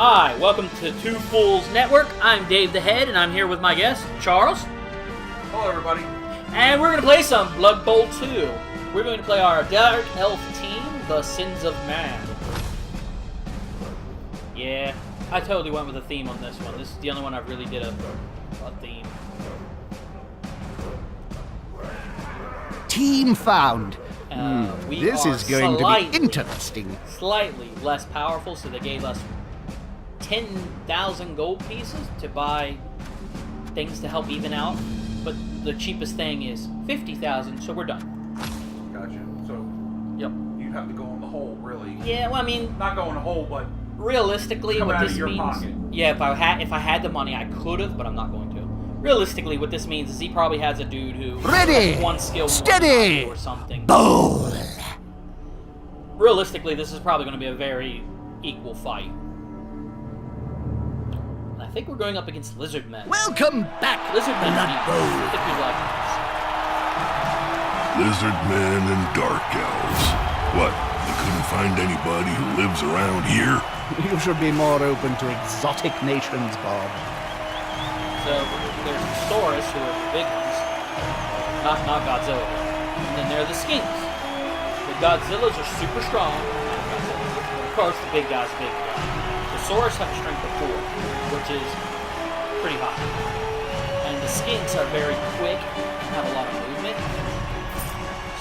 Hi, welcome to Two Fools Network. I'm Dave the Head, and I'm here with my guest, Charles. Hello, everybody. And we're going to play some Blood Bowl 2. We're going to play our Dark Elf team, The Sins of Man. Yeah, I totally went with a theme on this one. This is the only one I really did a theme. Team found. This is going to be interesting. Slightly less powerful, so they gave us 10,000 gold pieces to buy things to help even out. But the cheapest thing is 50,000, so we're done. Gotcha. So, Yep. you have to go in the hole, really. Yeah, well, I mean, Not go in the hole, but realistically, come what out this of your means. pocket. Yeah, if I had the money, I could have, but I'm not going to. Realistically, what this means is he probably has a dude who Ready, has one skill more steady, or something. Bowl. Realistically, this is probably going to be a very equal fight. And I think we're going up against Lizard Men. Welcome back, Lizard Men. Blood I Bowl. think we like Lizard men and dark elves. What, you couldn't find anybody who lives around here? You should be more open to exotic nations, Bob. this. So there's the Saurus, who are the big ones. Not Godzilla. And then there are the Skinks. The Godzillas are super strong. Of course, the big guy's big. The Saurus have a strength of 4, which is pretty high. And the Skinks are very quick and have a lot of movement.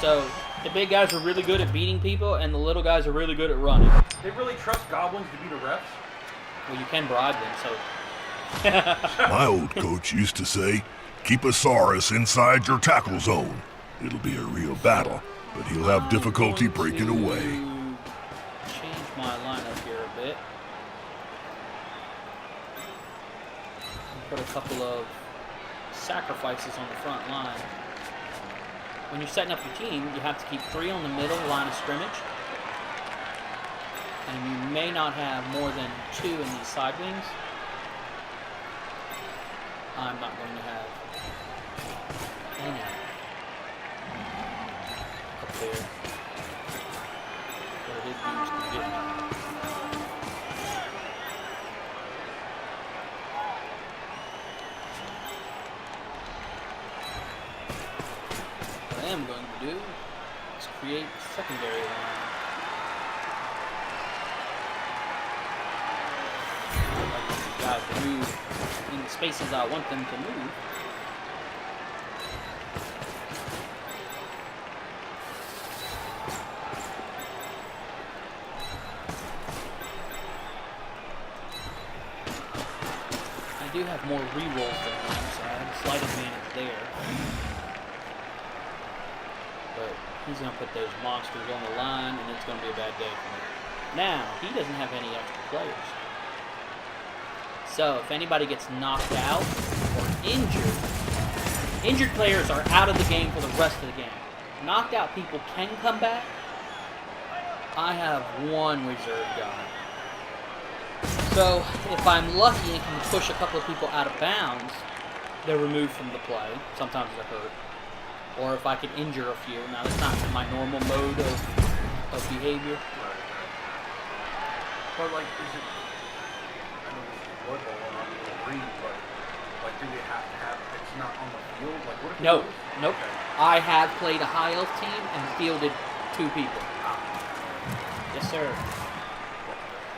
So the big guys are really good at beating people, and the little guys are really good at running. they really trust goblins to be the refs? Well, you can bribe them, so... My old coach used to say, keep a Saurus inside your tackle zone. It'll be a real battle, but he'll have difficulty breaking away. Change my lineup here a bit. Put a couple of sacrifices on the front line. When you're setting up your team, you have to keep 3 on the middle line of scrimmage. And you may not have more than 2 in these side wings. I'm not going to have any up there. Where his dudes can get me. What I am going to do is create secondary line. Like these guys to move in the spaces I want them to move. I do have more rerolls than him, so I have a slight advantage there. But he's going to put those monsters on the line, and it's going to be a bad day for me. Now, he doesn't have any extra players. So, if anybody gets knocked out or injured players are out of the game for the rest of the game. Knocked out people can come back. I have 1 reserve guy. So, if I'm lucky and can push a couple of people out of bounds, they're removed from the play. Sometimes they're hurt. Or if I could injure a few. Now, that's not my normal mode of behavior. But, like, is it... I know this is Blood Bowl and I'm a little green, but, like, do they have to have... It's not on the field? Like, what if... No, nope. Okay. I have played a high elf team and fielded 2 people. Yes, sir.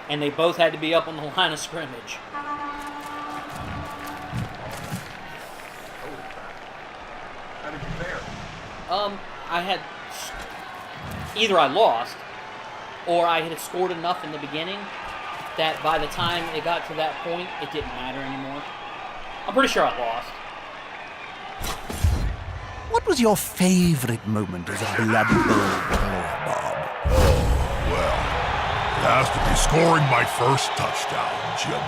And they both had to be up on the line of scrimmage. Holy crap. How did you fare? I had... Either I lost, or I had scored enough in the beginning that by the time it got to that point, it didn't matter anymore. I'm pretty sure I lost. What was your favorite moment as a Blood Bowl player, Bob? Well, it has to be scoring my first touchdown, Jim.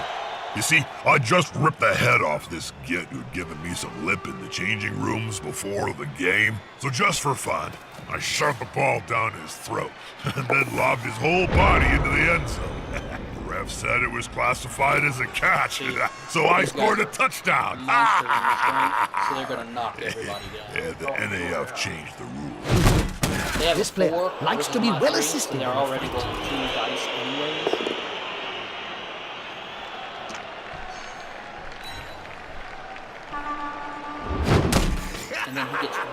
You see, I just ripped the head off this git who'd given me some lip in the changing rooms before the game. So just for fun, I shoved the ball down his throat and then lobbed his whole body into the end zone. The ref said it was classified as a catch, so I scored a touchdown. Monsters in this game, so they're going to knock everybody down. Yeah, the NAF changed the rules. They have This player 4 likes to be original well well monsters, assisted. and they're already rolling 2 dice anyways.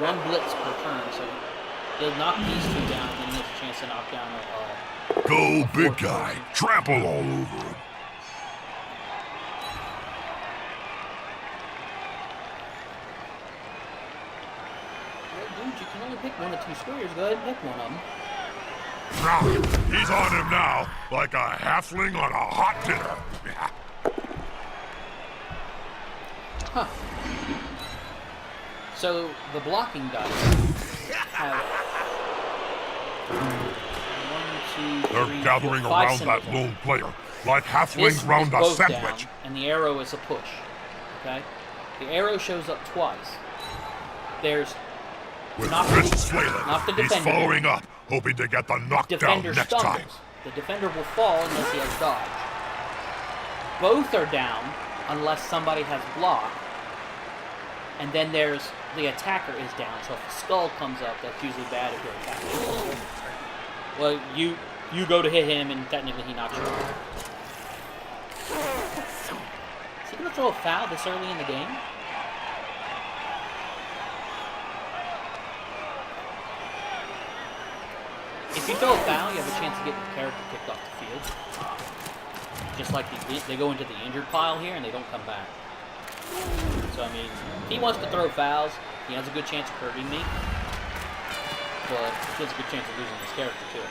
one blitz per turn, so he'll knock these two down, and then he has a chance to knock down Go, big guy. Trample all over him. Well, dude, you can only pick one of two squares. Go ahead and pick one of them. He's on him now, like a halfling on a hot dinner. Huh. So the blocking dice have They're gathering around that lone player, like This halflings is round a both sandwich. down, and the arrow is a push. Okay? The arrow shows up twice. There's With not fists the flailing, he's defender. following up, hoping to get the knockdown Defender next stumbles. time. The defender will fall unless he has dodge. Both are down unless somebody has block. And then there's the attacker is down. So if a skull comes up, that's usually bad if you're attacking. Well, you go to hit him, and technically he knocks you out. Is he going to throw a foul this early in the game? If you throw a foul, you have a chance to get your character kicked off the field. Just like they go into the injured pile here, and they don't come back. So, I mean, if he wants to throw fouls, he has a good chance of hurting me. But he has a good chance of losing his character, too.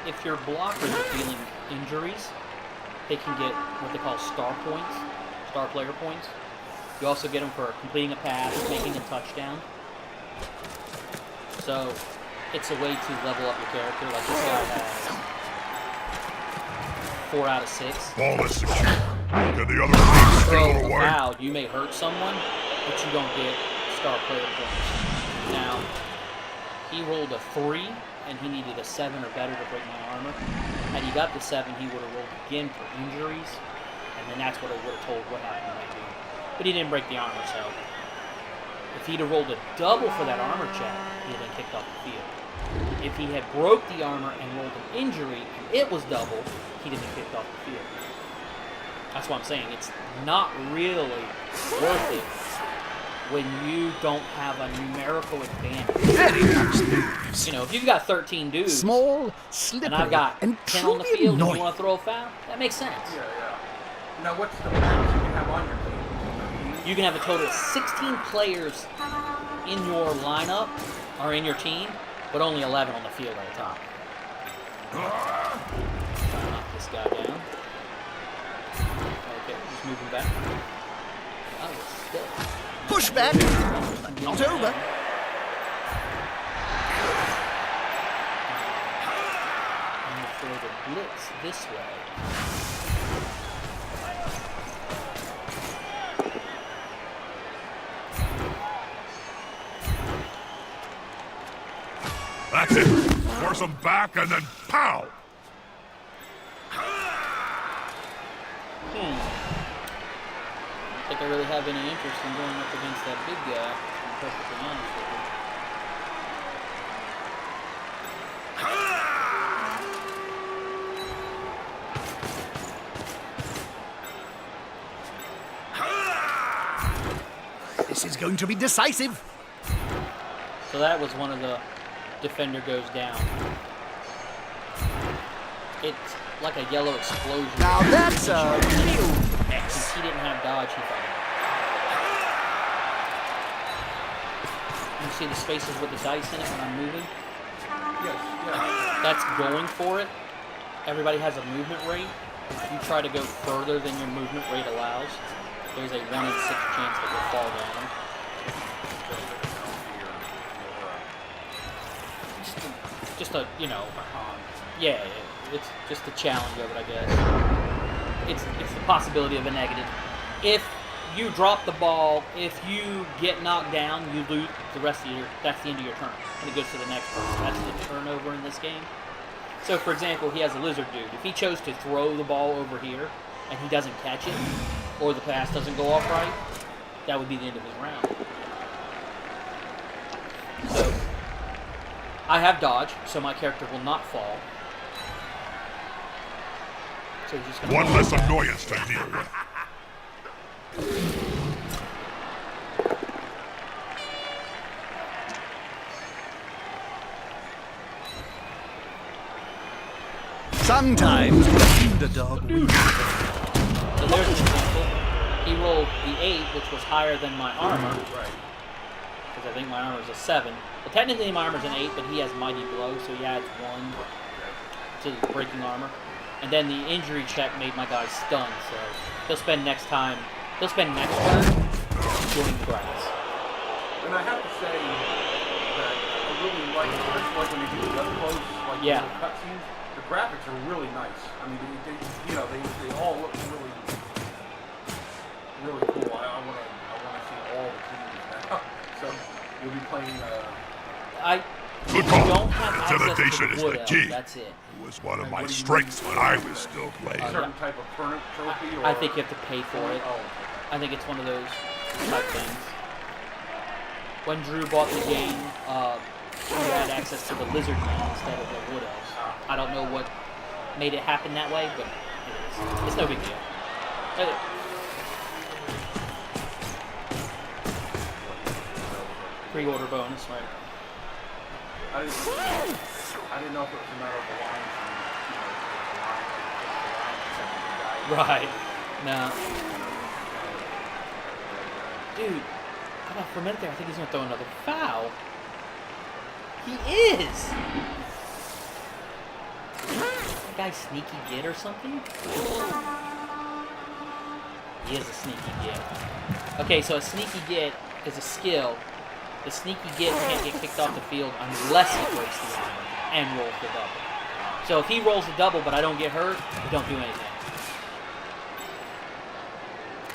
If your blockers are feeling injuries, they can get what they call star points, star player points. You also get them for completing a pass, making a touchdown. So, it's a way to level up your character. Like this guy has 4 out of 6. Ball is secure. Can the other team steal it So, away? foul, you may hurt someone, but you don't get star player points. Now, he rolled a 3, and he needed a 7 or better to break my armor. Had he got the 7, he would have rolled again for injuries, and then that's what I would have told what happened to that dude. But he didn't break the armor, so if he'd have rolled a double for that armor check, he'd have been kicked off the field. If he had broke the armor and rolled an injury, and it was double, he'd have been kicked off the field. That's what I'm saying. It's not really worth it when you don't have a numerical advantage. Very nice moves. You know, if you've got 13 dudes, Small, slippery, and I've got and 10 on the truly field, and you annoying. want to throw a foul, that makes sense. Yeah, yeah. Now, what's the max you can have on your team? You can have a total of 16 players in your lineup, or in your team, but only 11 on the field at a time. Knock this guy down. Okay, just moving back. That was still. Pushback, but not over. I'm going to throw the blitz this way. That's it. Force him back and then pow! I don't think I really have any interest in going up against that big guy, to be perfectly honest with you. This is going to be decisive. So that was one of the defender goes down. It's like a yellow explosion. Now that's a real Since mess. he didn't have dodge, he fell. You see the spaces with the dice in it when I'm moving? Yes, yeah. That's going for it. Everybody has a movement rate. If you try to go further than your movement rate allows, there's a 1 in 6 chance that you'll fall down. Just a, you know, yeah, it's just the challenge of it, I guess. It's the possibility of a negative. If you drop the ball, if you get knocked down, you lose the rest of your, that's the end of your turn. And it goes to the next person. That's the turnover in this game. So, for example, he has a lizard dude. If he chose to throw the ball over here, and he doesn't catch it, or the pass doesn't go off right, that would be the end of his round. So, I have dodge, so my character will not fall. So he's just gonna One less annoyance to deal with. Sometimes the underdog wins. So there's an example. He rolled the 8, which was higher than my armor. Right. Because I think my armor is a 7. Well, technically my armor's an 8, but he has Mighty Blow, so he adds 1 to the breaking armor. And then the injury check made my guy stunned, so he'll spend next turn doing the grass. And I have to say that I really like when they do the up close, like the cutscenes. The graphics are really nice. I mean, they all look really, really cool. I want to see all the teams now. So we'll be playing. Good You call. don't have access to Intimidation the is wood the elves, key. that's it. It was one of my strengths when I was still playing. A certain type of trophy, or I think you have to pay for it. Oh, I think it's one of those type things. When Drew bought the game, he had access to the lizard man instead of the wood elves. I don't know what made it happen that way, but it is. It's no big deal. Pre-order bonus, right? I didn't know if it was a matter of alliance and, Right. No. Dude, I got for a minute there. I think he's gonna throw another foul. He is. That guy sneaky git or something? He is a sneaky git. Okay, so a sneaky git is a skill. The sneaky git can't get kicked off the field unless he breaks the armor and rolls the double. So if he rolls the double but I don't get hurt, we don't do anything.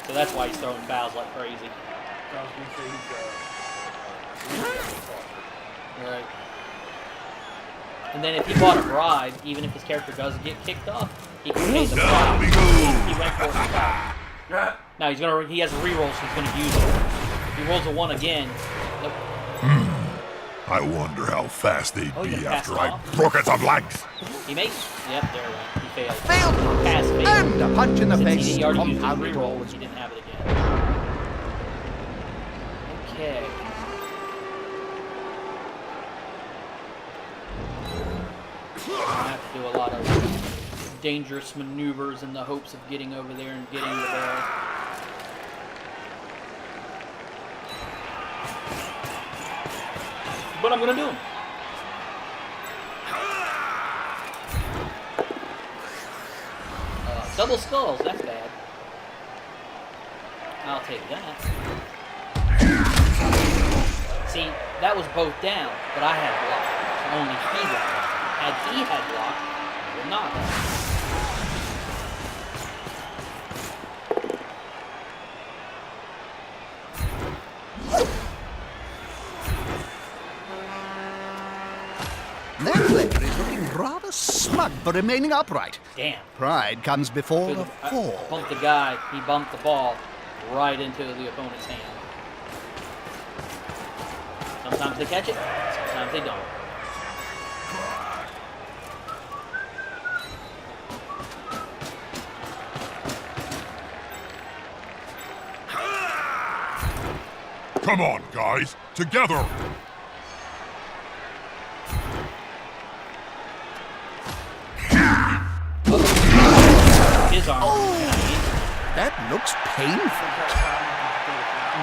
So that's why he's throwing fouls like crazy. I was going to say Right. And then if he bought a bribe, even if his character does get kicked off, he can pay the bribe. Down we go. He went for it. Yeah. Now he has a reroll, so he's gonna use it. If he rolls a 1 again, nope. I wonder how fast they'd Oh, you be gonna pass after it I off? broke it some length. He makes. Yep, there we go. He failed. Failed Pass failed. and a punch in the Since face. he already used his Compounded reroll, rolls. he didn't have it again. Okay. I have to do a lot of dangerous maneuvers in the hopes of getting over there and getting the ball. But I'm gonna do them. Double skulls, that's bad. I'll take that. See, that was both down, but I had block. So only he blocked. Had he had block, I would not have. Their player is looking rather smug for remaining upright. Damn. Pride comes before So a fall. I bumped the guy, he bumped the ball right into the opponent's hand. Sometimes they catch it, sometimes they don't. Come on, guys, together. His arm. That looks painful.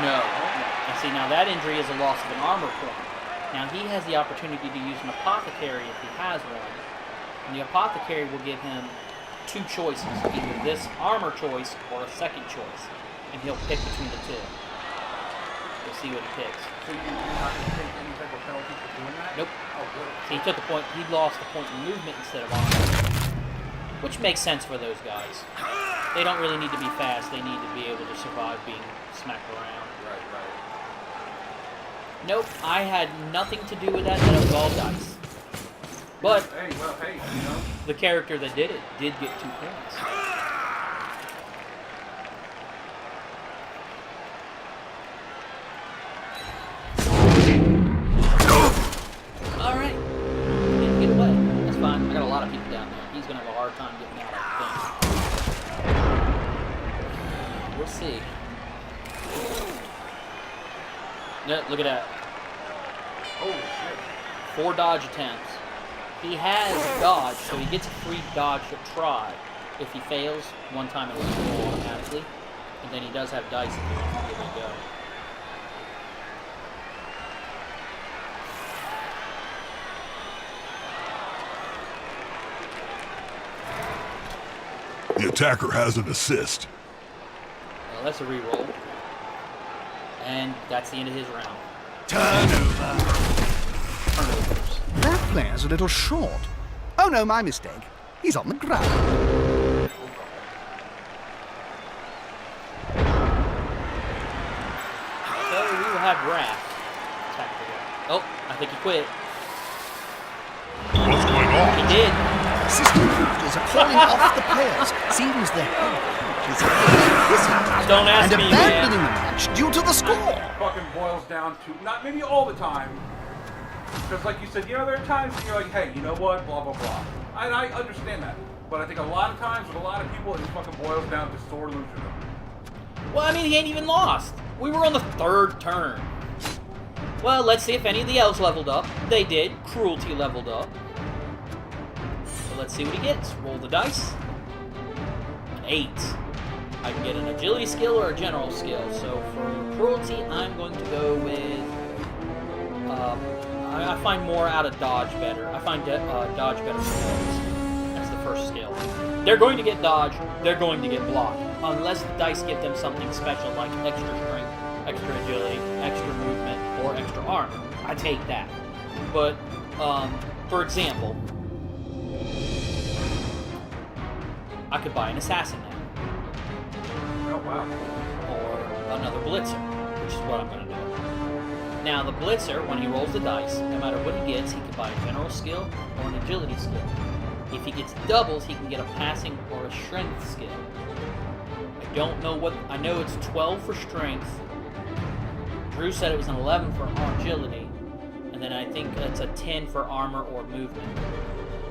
No. And see, now that injury is a loss of an armor point. Now he has the opportunity to use an apothecary if he has one. And the apothecary will give him 2 choices, either this armor choice or a second choice. And he'll pick between the 2. We'll see what he picks. So you're not going to take any type of penalty for doing that? Nope. Oh, good. So he took a point, he lost a point in movement instead of armor. Which makes sense for those guys. They don't really need to be fast, they need to be able to survive being smacked around. Right. Nope, I had nothing to do with that, that was all dice. But Hey, you know. the character that did it did get 2 points. Alright. Didn't get away. That's fine. I got a lot of people down there. He's gonna have a hard time getting out, I think. We'll see. Yeah, look at that. Holy shit. 4 dodge attempts. He has dodge, so he gets a free dodge to try. If he fails, one time it will roll automatically. And then he does have dice if he wants to give it a go. The attacker has an assist. Well, that's a reroll. And that's the end of his round. Turnover. Turnovers. That player's a little short. Oh no, my mistake. He's on the ground. So we will have Wrath attack the guy. Oh, I think he quit. What's going on? He did. Assistant coaches are calling off the players. Seems the head coach is taking his hat out Don't ask and me, abandoning man. the match due to the score. It fucking boils down to, not maybe all the time, because like you said, there are times when you're like, hey, you know what, blah, blah, blah. And I understand that. But I think a lot of times with a lot of people, it just fucking boils down to sore losing them. Well, I mean, he ain't even lost. We were on the 3rd turn. Well, let's see if any of the elves leveled up. They did. Cruelty leveled up. So let's see what he gets. Roll the dice. An 8. I can get an agility skill or a general skill. So for cruelty, I'm going to go with... I find more out of dodge better. I find dodge better for elves. That's the first skill. They're going to get dodge. They're going to get block. Unless the dice give them something special like extra strength, extra agility, extra movement, or extra armor. I take that. But, for example, I could buy an assassin now. Oh, wow. Or another blitzer, which is what I'm going to do. Now, the blitzer, when he rolls the dice, no matter what he gets, he can buy a general skill or an agility skill. If he gets doubles, he can get a passing or a strength skill. I don't know what... I know it's 12 for strength. Drew said it was an 11 for agility. And then I think it's a 10 for armor or movement.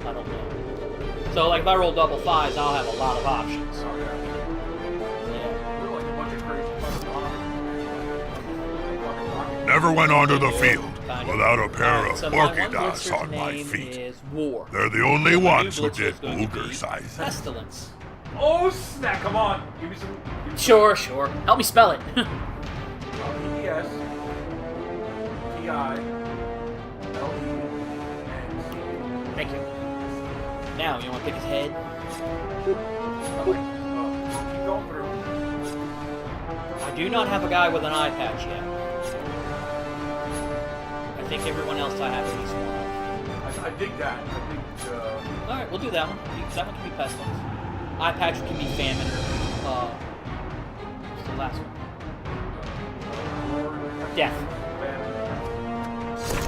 I don't know. So, like, if I roll double 5s, I'll have a lot of options. Oh, yeah. Yeah. We're like a bunch of crazy fucking fucking Never went onto the field Kind of. without a pair of So my porky one dogs blitzer's on my name feet. is War. They're the only My new ones who blitzer did is going to be ogre size. Pestilence. Oh, snap, come on. Give me some... Sure. Help me spell it. P-E-S, T-I-L-E-N-C. Thank you. Now, you want to pick his head? Keep going through. I do not have a guy with an eye patch yet. I think everyone else I have at least one. I dig that. I think, Alright, we'll do that one. That one can be Pestilence. Eye patch can be Famine. What's the last one? Death.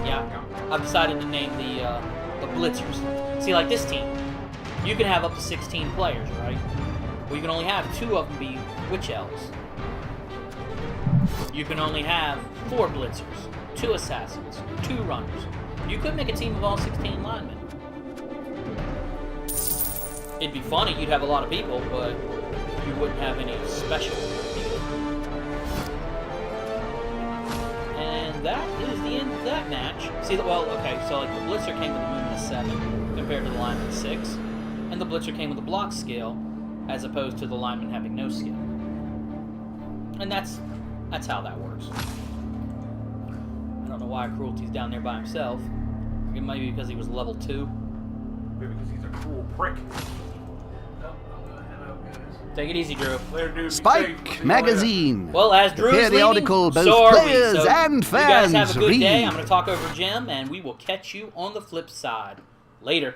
Yeah. I've decided to name the Blitzers. See, like this team, you can have up to 16 players, right? Well, you can only have 2 of them be Witch Elves. You can only have 4 Blitzers, 2 Assassins, 2 Runners. You could make a team of all 16 linemen. It'd be funny, you'd have a lot of people, but you wouldn't have any special people. And that is the end of that match. See, well, okay, so like the Blitzer came with a movement of 7 compared to the lineman 6, and the Blitzer came with a block skill as opposed to the lineman having no skill. And that's how that works. I don't know why Cruelty's down there by himself. It might be because he was level 2. maybe because he's a cruel prick. Take it easy, Drew. Later, dude. Be Spike safe. Magazine. Well, as Drew is periodical leaving, both so are we. players So and you guys have fans a good day. read. I'm going to talk over Jim, and we will catch you on the flip side. Later.